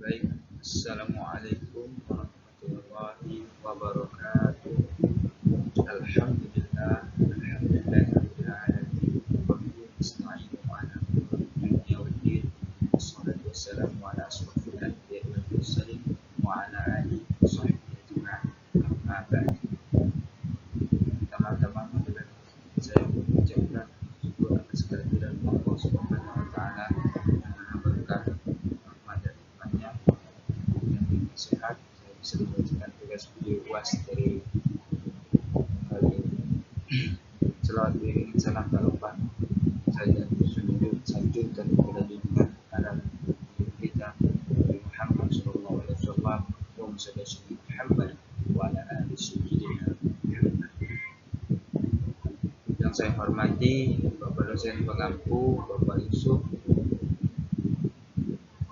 Baik, Assalamualaikum warahmatullahi wabarakatuh. Alhamdulillahirabbil alamin. Nasta'inu ala dunya waddin. Wassalatu wassalamu ala asrofil anbiya'i wal mursalin wa ala alihi washabbihi ajma'in. Amma ba'd. Teman-teman, saya mengucapkan syukur atas kehadiran Allah Subhanahu wa taala yang Maha berkah, rahmat dan nikmatnya yang sehat. Saya bisa mengerjakan tugas video UAS dari kali ini. Selawat beriring salam tak lupa saya sujud sanjungkan kepada junjungan alam kita Nabi Muhammad sallallahu alaihi wasallam wa sallallahu Muhammad wa ala alihi sayyidina Muhammad. Yang saya hormati Bapak dosen pengampu Bapak Yusuf,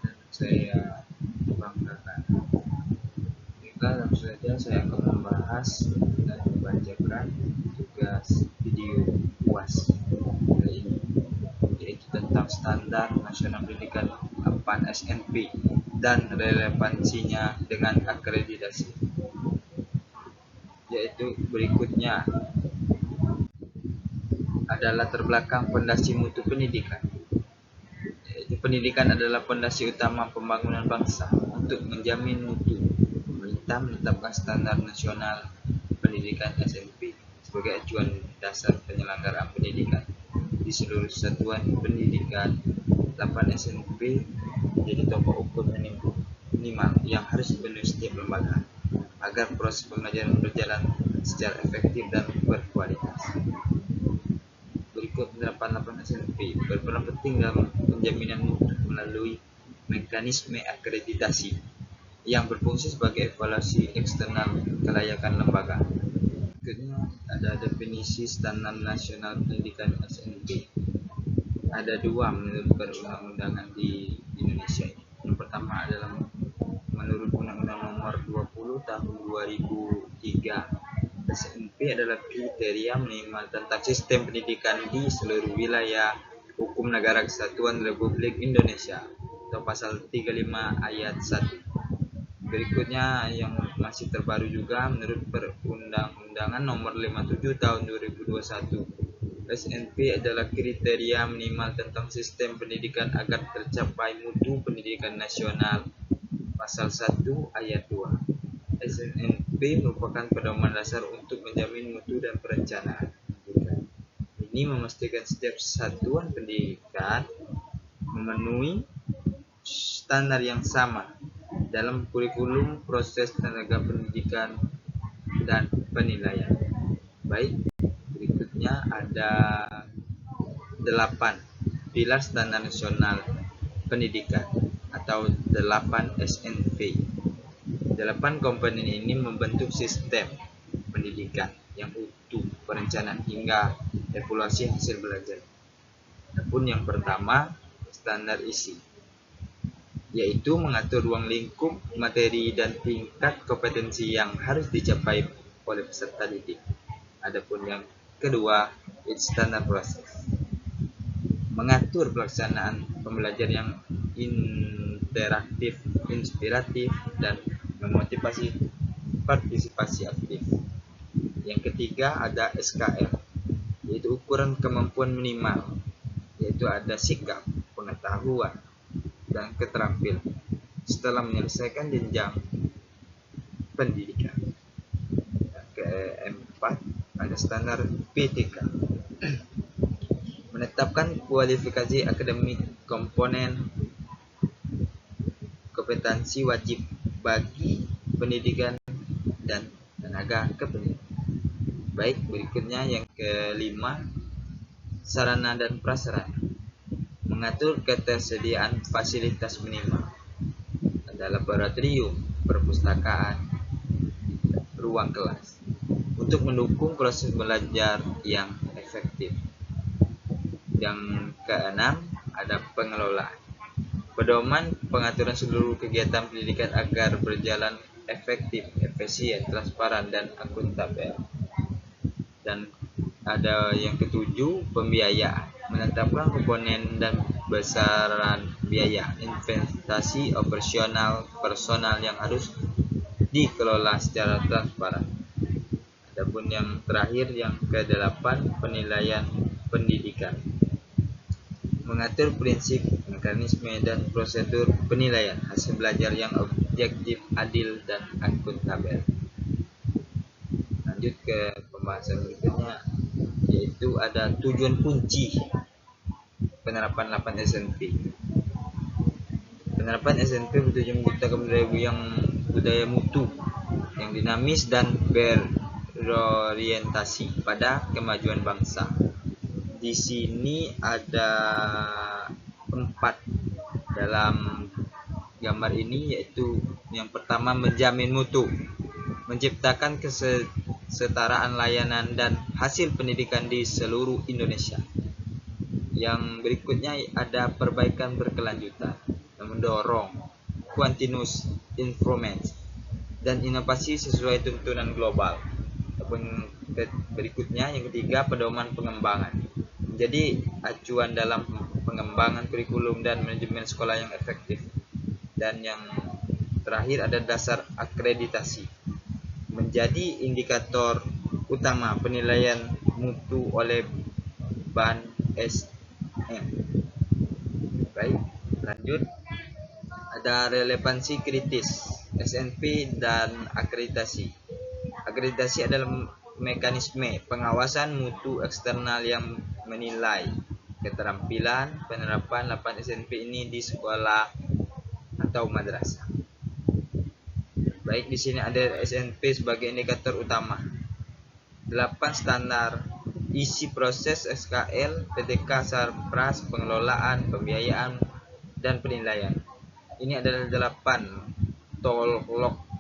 dan saya banggakan. Juga langsung saja saya akan membahas dan membacakan tugas video UAS kali ini, yaitu tentang standar nasional pendidikan 8 SNP dan relevansinya dengan akreditasi. Yaitu berikutnya adalah terbelakang fondasi mutu pendidikan. Yaitu pendidikan adalah fondasi utama pembangunan bangsa. Untuk menjamin mutu, pemerintah menetapkan standar nasional pendidikan SMP sebagai acuan dasar penyelenggaraan pendidikan di seluruh satuan pendidikan. 8 SMP menjadi tolak ukur minimal yang harus dipenuhi setiap lembaga agar proses pembelajaran berjalan secara efektif dan berkualitas. Berikut penerapan 8 SMP berperan penting dalam penjaminan mutu melalui mekanisme akreditasi yang berfungsi sebagai evaluasi eksternal kelayakan lembaga. Berikutnya ada definisi standar nasional pendidikan SNP. Ada dua menurut perundang-undangan di Indonesia ini. Yang pertama adalah menurut Undang-Undang Nomor 20 Tahun 2003. SNP adalah kriteria minimal tentang sistem pendidikan di seluruh wilayah hukum Negara Kesatuan Republik Indonesia atau pasal 35 ayat 1. Berikutnya yang masih terbaru juga menurut Perundang-undangan Nomor 57 Tahun 2021. SNP adalah kriteria minimal tentang sistem pendidikan agar tercapai mutu pendidikan nasional. Pasal 1 ayat 2. SNP merupakan pedoman dasar untuk menjamin mutu dan perencanaan pendidikan. Ini memastikan setiap satuan pendidikan memenuhi standar yang sama dalam kurikulum, proses tenaga pendidikan, dan penilaian. Baik, berikutnya ada 8 pilar standar nasional pendidikan atau 8 SNP. 8 komponen ini membentuk sistem pendidikan yang utuh, perencanaan hingga evaluasi hasil belajar. Adapun yang pertama, standar isi, yaitu mengatur ruang lingkup, materi, dan tingkat kompetensi yang harus dicapai oleh peserta didik. Adapun yang kedua, standar proses, mengatur pelaksanaan pembelajaran yang interaktif, inspiratif, dan memotivasi partisipasi aktif. Yang ketiga ada SKM, yaitu ukuran kemampuan minimal, yaitu ada sikap, pengetahuan, dan keterampilan setelah menyelesaikan jenjang pendidikan. Yang keempat ada standar PTK, menetapkan kualifikasi akademik, komponen kompetensi wajib bagi pendidikan dan tenaga kependidikan. Baik, berikutnya yang kelima, sarana dan prasarana, mengatur ketersediaan fasilitas minimal, ada laboratorium, perpustakaan, ruang kelas untuk mendukung proses belajar yang efektif. Yang keenam ada pengelolaan, pedoman pengaturan seluruh kegiatan pendidikan agar berjalan efektif, efisien, transparan, dan akuntabel. Dan ada yang ketujuh, pembiayaan, menetapkan komponen dan besaran biaya, investasi operasional personal yang harus dikelola secara transparan. Adapun yang terakhir yang ke-8, penilaian pendidikan. Mengatur prinsip, mekanisme, dan prosedur penilaian hasil belajar yang objektif, adil, dan akuntabel. Lanjut ke pembahasan berikutnya, yaitu ada tujuan kunci penerapan 8 SNP. Penerapan SNP bertujuan menciptakan budaya mutu yang dinamis dan berorientasi pada kemajuan bangsa. Di sini ada 4 dalam gambar ini, yaitu yang pertama menjamin mutu, menciptakan kesetaraan layanan dan hasil pendidikan di seluruh Indonesia. Yang berikutnya ada perbaikan berkelanjutan, mendorong continuous improvement dan inovasi sesuai tuntunan global. Ataupun berikutnya yang ketiga, pedoman pengembangan, menjadi acuan dalam pengembangan kurikulum dan manajemen sekolah yang efektif. Dan yang terakhir ada dasar akreditasi, menjadi indikator utama penilaian mutu oleh BAN SM. Baik, lanjut. Ada relevansi kritis SNP dan akreditasi. Akreditasi adalah mekanisme pengawasan mutu eksternal yang menilai keterampilan penerapan 8 SNP ini di sekolah atau madrasah. Baik, di sini ada SNP sebagai indikator utama. 8 standar isi proses SKL, PTK, Sarpras, pengelolaan, pembiayaan, dan penilaian. Ini adalah 8 tolok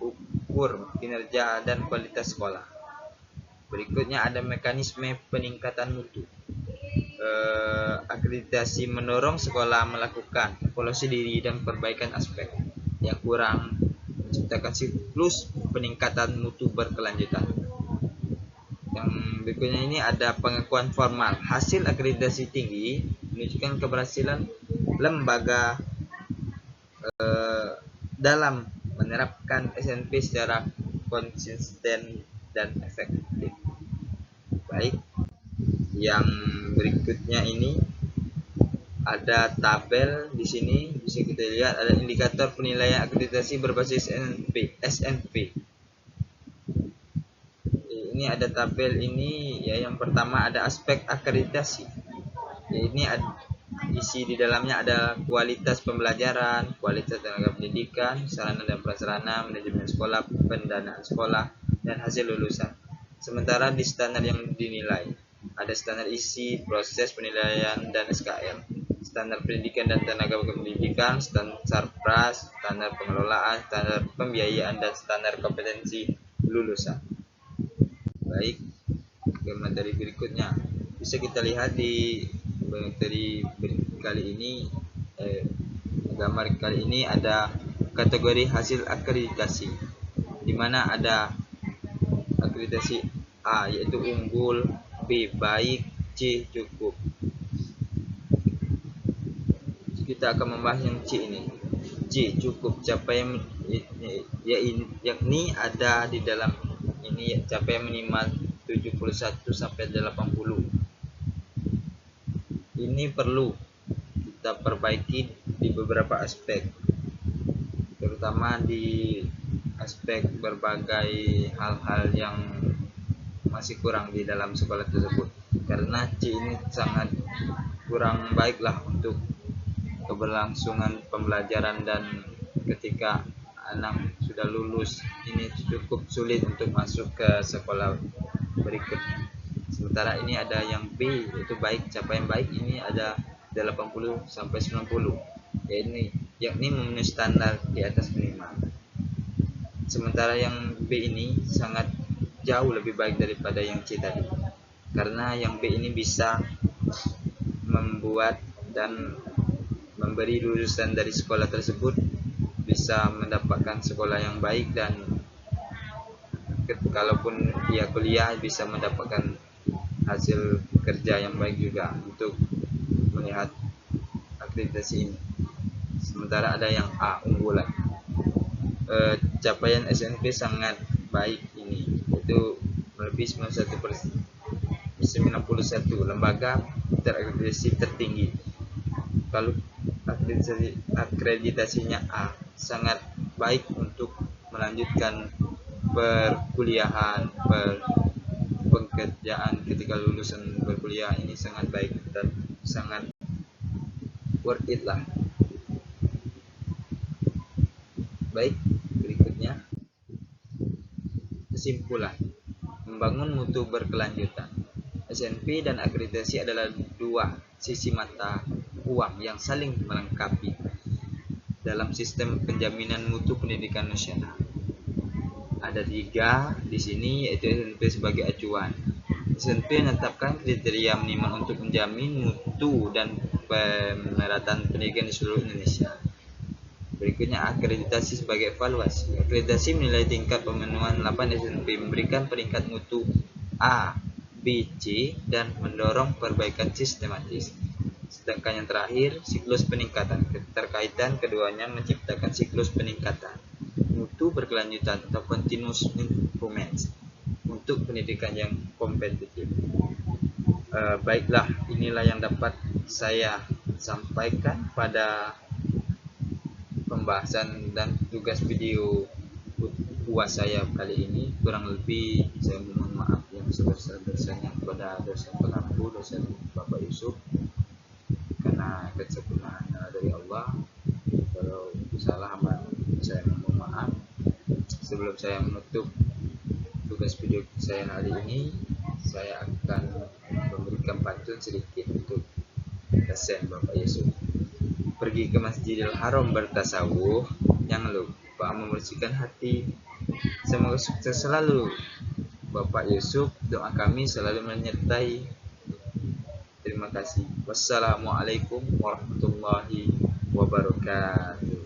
ukur kinerja dan kualitas sekolah. Berikutnya ada mekanisme peningkatan mutu. Akreditasi mendorong sekolah melakukan evaluasi diri dan perbaikan aspek yang kurang, menciptakan siklus peningkatan mutu berkelanjutan. Yang berikutnya ini ada pengakuan formal. Hasil akreditasi tinggi menunjukkan keberhasilan lembaga dalam menerapkan SNP secara konsisten dan efektif. Baik, yang berikutnya ini ada tabel. Di sini bisa kita lihat ada indikator penilaian akreditasi berbasis SNP. Ini ada tabel ini ya. Yang pertama ada aspek akreditasi. Ya, ini isi di dalamnya ada kualitas pembelajaran, kualitas tenaga pendidikan, sarana dan prasarana, manajemen sekolah, pendanaan sekolah, dan hasil lulusan. Sementara di standar yang dinilai ada standar isi, proses penilaian, dan SKL, standar pendidikan dan tenaga pendidikan, standar Sarpras, standar pengelolaan, standar pembiayaan, dan standar kompetensi lulusan. Baik, ke materi berikutnya bisa kita lihat di materi kali ini. Gambar kali ini ada kategori hasil akreditasi, di mana ada akreditasi A yaitu unggul, B baik, C cukup. Kita akan membahas yang C ini. C cukup, capaian yakni ada di dalam ini capaian minimal 71 sampai 80. Ini perlu kita perbaiki di beberapa aspek, terutama di aspek berbagai hal-hal yang masih kurang di dalam sekolah tersebut, karena C ini sangat kurang baiklah untuk keberlangsungan pembelajaran, dan ketika anak sudah lulus ini cukup sulit untuk masuk ke sekolah berikutnya. Sementara ini ada yang B yaitu baik, capaian baik ini ada 80 sampai 90, yakni memenuhi standar di atas minimal. Sementara yang B ini sangat jauh lebih baik daripada yang C tadi, karena yang B ini bisa membuat dan memberi lulusan dari sekolah tersebut bisa mendapatkan sekolah yang baik, dan kalaupun dia kuliah bisa mendapatkan hasil kerja yang baik juga. Untuk melihat akreditasi ini. Sementara ada yang A, unggulan. Capaian SNP sangat baik ini, yaitu melebihi 91 lembaga terakreditasi tertinggi. Kalau akreditasinya A, sangat baik untuk melanjutkan perkuliahan, pekerjaan ketika lulusan berkuliah. Ini sangat baik dan sangat worth it lah. Baik, berikutnya kesimpulan. Membangun mutu berkelanjutan. SNP dan akreditasi adalah dua sisi mata uang yang saling melengkapi dalam sistem penjaminan mutu pendidikan nasional. Ada 3 di sini, yaitu SNP sebagai acuan. SNP menetapkan kriteria minimal untuk menjamin mutu dan pemerataan pendidikan di seluruh Indonesia. Berikutnya akreditasi sebagai evaluasi. Akreditasi menilai tingkat pemenuhan 8 SNP, memberikan peringkat mutu A, B, C, dan mendorong perbaikan sistematis. Sedangkan yang terakhir, siklus peningkatan. Keterkaitan keduanya menciptakan siklus peningkatan mutu berkelanjutan atau continuous improvement untuk pendidikan yang kompetitif. Baiklah, inilah yang dapat saya sampaikan pada pembahasan dan tugas video UAS saya kali ini. Kurang lebih saya mohon maaf yang sebesar-besarnya kepada dosen pengampu, dosen Bapak Yusuf, karena kesempurnaan dari Allah. Kalau salah, saya mohon maaf. Sebelum saya menutup tugas video saya hari ini, saya akan memberikan pantun sedikit untuk dosen Bapak Yusuf. Pergi ke Masjidil Haram bertasawuf, jangan lupa membersihkan hati. Semoga sukses selalu Bapak Yusuf, doa kami selalu menyertai. Terima kasih. Wassalamualaikum warahmatullahi wabarakatuh.